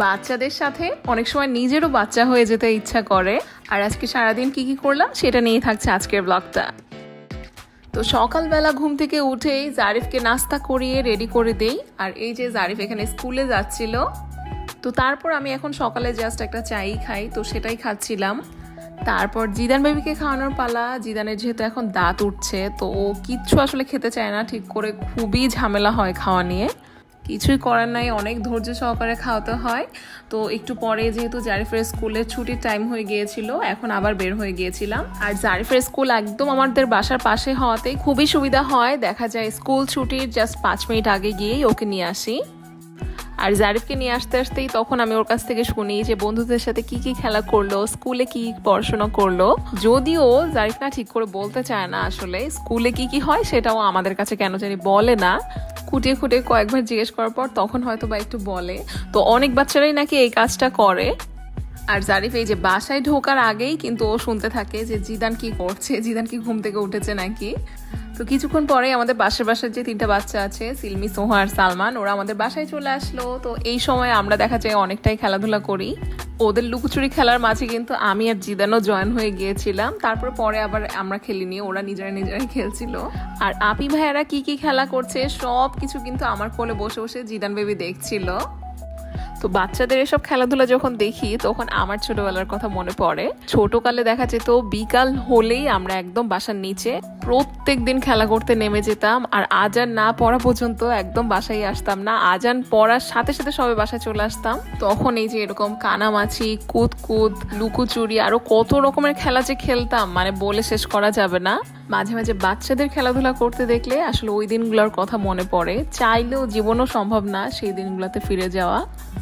বাচ্চাদের সাথে অনেক সময় নিজেরও বাচ্চা হয়ে যেতে ইচ্ছা করে। আর আজকে সারাদিন কি করলাম সেটা নিয়ে থাকছে আজকের ব্লগটা। তো সকালবেলা ঘুম থেকে উঠেই জারিফকে নাস্তা করিয়ে রেডি করে দেই। আর এই যে জারিফ এখানে স্কুলে যাচ্ছিল, তো তারপর আমি এখন সকালে জাস্ট একটা চাই খাই, তো সেটাই খাচ্ছিলাম। তারপর জিদান বেবিকে খাওয়ানোর পালা। জিদানের যেহেতু এখন দাঁত উঠছে, তো ও কিচ্ছু আসলে খেতে চায় না ঠিক করে, খুবই ঝামেলা হয় খাওয়া নিয়ে। কিছুই করার নাই, অনেক ধৈর্য সহকারে খাওয়াতে হয়। তো একটু পরে যেহেতু জারিফের স্কুলের ছুটির টাইম হয়ে গিয়েছিল, এখন আবার বের হয়ে গিয়েছিলাম। আর জারিফের স্কুল একদম আমাদের বাসার পাশে হওয়াতে খুবই সুবিধা হয়। দেখা যায় স্কুল ছুটির জাস্ট 5 মিনিট আগে গিয়েই ওকে নিয়ে আসি। আর জারিফকে নিয়ে আসতে আসতেই তখন আমি ওর কাছ থেকে শুনি যে বন্ধুদের সাথে কি কি খেলা করলো, স্কুলে কি পড়াশোনা করলো। যদিও জারিফ না ঠিক করে বলতে চায় না আসলে স্কুলে কি কি হয়, সেটাও আমাদের কাছে কেন জানি বলে না। খুঁটিয়ে খুঁটিয়ে কয়েকবার জিজ্ঞেস করার পর তখন হয়তো বা একটু বলে। তো অনেক বাচ্চারাই নাকি এই কাজটা করে। আর জারিফ এই যে বাসায় ঢোকার আগেই কিন্তু ও শুনতে থাকে যে জিদান কি করছে, জিদান কি ঘুম থেকে উঠেছে নাকি। তো কিছুক্ষণ পরে আমাদের বাসার যে 3টা বাচ্চা আছে, সিলমি, সোহা আর সালমান, ওরা আমাদের বাসায় চলে আসলো। তো এই সময় আমরা দেখা যায় অনেকটাই খেলাধুলা করি। ওদের লুকোচুরি খেলার মাঝে কিন্তু আমি আর জিদানও জয়েন হয়ে গিয়েছিলাম। তারপর পরে আবার আমরা খেলিনি, ওরা নিজেরাই খেলছিল। আর আপি ভাইয়ারা কি কি খেলা করছে সব কিছু কিন্তু আমার কোলে বসে বসে জিদান বেবি দেখছিল। তো বাচ্চাদের এসব খেলাধুলা যখন দেখি তখন আমার ছোটবেলার কথা মনে পড়ে। ছোটকালে দেখা যেত বিকাল হলেই আমরা একদম বাসার নিচে প্রত্যেক দিন খেলা করতে নেমে যেতাম। আর আজান না পড়া পর্যন্ত একদম বাসায় আসতাম না। আজান পড়ার সাথে সাথে সবাই বাসায় চলে আসতাম। তখন এই যে এরকম কানামাছি, কুতকুত, লুকোচুরি, আরো কত রকমের খেলা যে খেলতাম, মানে বলে শেষ করা যাবে না। মাঝে মাঝে বাচ্চাদের খেলাধুলা করতে দেখলে আসলে ওই দিনগুলোর কথা মনে পড়ে। চাইলেও জীবনও সম্ভব না সেই দিনগুলোতে ফিরে যাওয়া।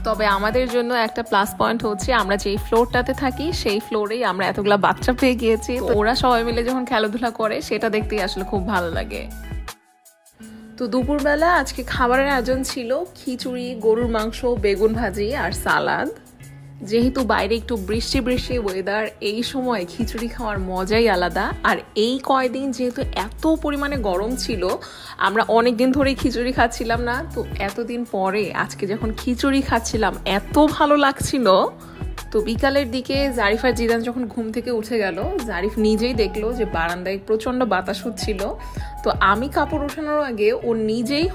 তবে আমাদের জন্য একটা প্লাস পয়েন্ট হচ্ছে আমরা যেই ফ্লোরটাতে থাকি সেই ফ্লোরেই আমরা এতগুলা বাচ্চা পেয়ে গিয়েছি। ওরা সবাই মিলে যখন খেলাধুলা করে সেটা দেখতেই আসলে খুব ভালো লাগে। তো দুপুরবেলা আজকে খাবারের আয়োজন ছিল খিচুড়ি, গরুর মাংস, বেগুন ভাজি আর সালাদ। যেহেতু বাইরে একটু বৃষ্টি ওয়েদার, এই সময় খিচুড়ি খাওয়ার মজাই আলাদা। আর এই কয়দিন যেহেতু এত পরিমাণে গরম ছিল, আমরা অনেক দিন ধরেই খিচুড়ি খাচ্ছিলাম না। তো এতদিন পরে আজকে যখন খিচুড়ি খাচ্ছিলাম এত ভালো লাগছিল। তো বিকালের দিকে জারিফ আর জিদান যখন ঘুম থেকে উঠে গেল, জারিফ নিজেই দেখলো যে বারান্দায় প্রচন্ড বাতাস হচ্ছিল। তো আমি কাপড় ওঠানোর আগে ও নিজেই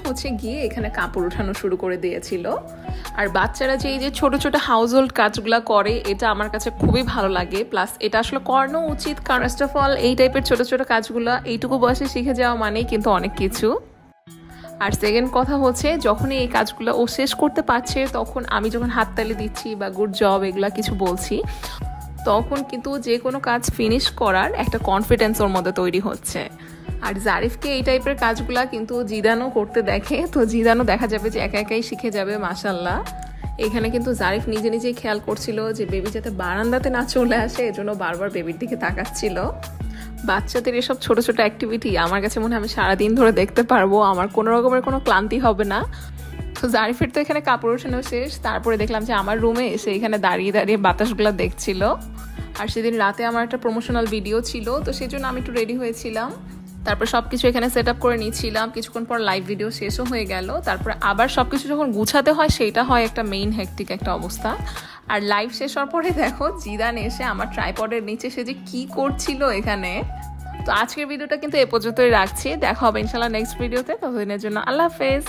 গিয়ে এখানে কাপড় ওঠানো শুরু করে দিয়েছিল। আর বাচ্চারা যে এই যে ছোট ছোট হাউস হোল্ড কাজগুলা করে, এটা আমার কাছে খুবই ভালো লাগে। প্লাস এটা আসলে করানো উচিত, কারণ ফার্স্ট অফ অল এই টাইপের ছোট ছোট কাজগুলা এইটুকু বয়সে শিখে যাওয়া মানেই কিন্তু অনেক কিছু। আর সেকেন্ড কথা হচ্ছে, যখনই এই কাজগুলো ও শেষ করতে পারছে, তখন আমি যখন হাততালি দিচ্ছি বা গুড জব এগুলা কিছু বলছি, তখন কিন্তু যে কোনো কাজ ফিনিশ করার একটা কনফিডেন্স ওর মধ্যে তৈরি হচ্ছে। আর জারিফকে এই টাইপের কাজগুলা কিন্তু জিদানও করতে দেখে, তো জিদানও দেখা যাবে যে একা একাই শিখে যাবে মাশাআল্লাহ। এখানে কিন্তু জারিফ নিজেই খেয়াল করছিল যে বেবি যাতে বারান্দাতে না চলে আসে, এজন্য বারবার বেবির দিকে তাকাচ্ছিল। বাচ্চাদের এসব ছোট ছোট অ্যাক্টিভিটি আমার কাছে মনে হয় আমি সারাদিন ধরে দেখতে পারবো, আমার কোনো রকমের কোনো ক্লান্তি হবে না। তো জারিফের তো এখানে কাপড় ওঠানো শেষ। তারপরে দেখলাম যে আমার রুমে এসে এখানে দাঁড়িয়ে বাতাসগুলো দেখছিল। আর সেদিন রাতে আমার একটা প্রমোশনাল ভিডিও ছিল, তো সেই জন্য আমি একটু রেডি হয়েছিলাম। তারপর সবকিছু এখানে সেট আপ করে নিয়েছিলাম। কিছুক্ষণ পর লাইভ ভিডিও শেষও হয়ে গেল। তারপর আবার সবকিছু যখন গুছাতে হয়, সেইটা হয় একটা মেইন হেক্টিক একটা অবস্থা। আর লাইভ শেষ হওয়ার পরে দেখো জিদান এসে আমার ট্রাইপডের নিচে সে যে কি করছিল এখানে। তো আজকের ভিডিওটা কিন্তু এ পর্যন্তই রাখছি। দেখা হবে ইনশাল্লাহ নেক্সট ভিডিওতে। ততদিনের জন্য আল্লাহ হাফেজ।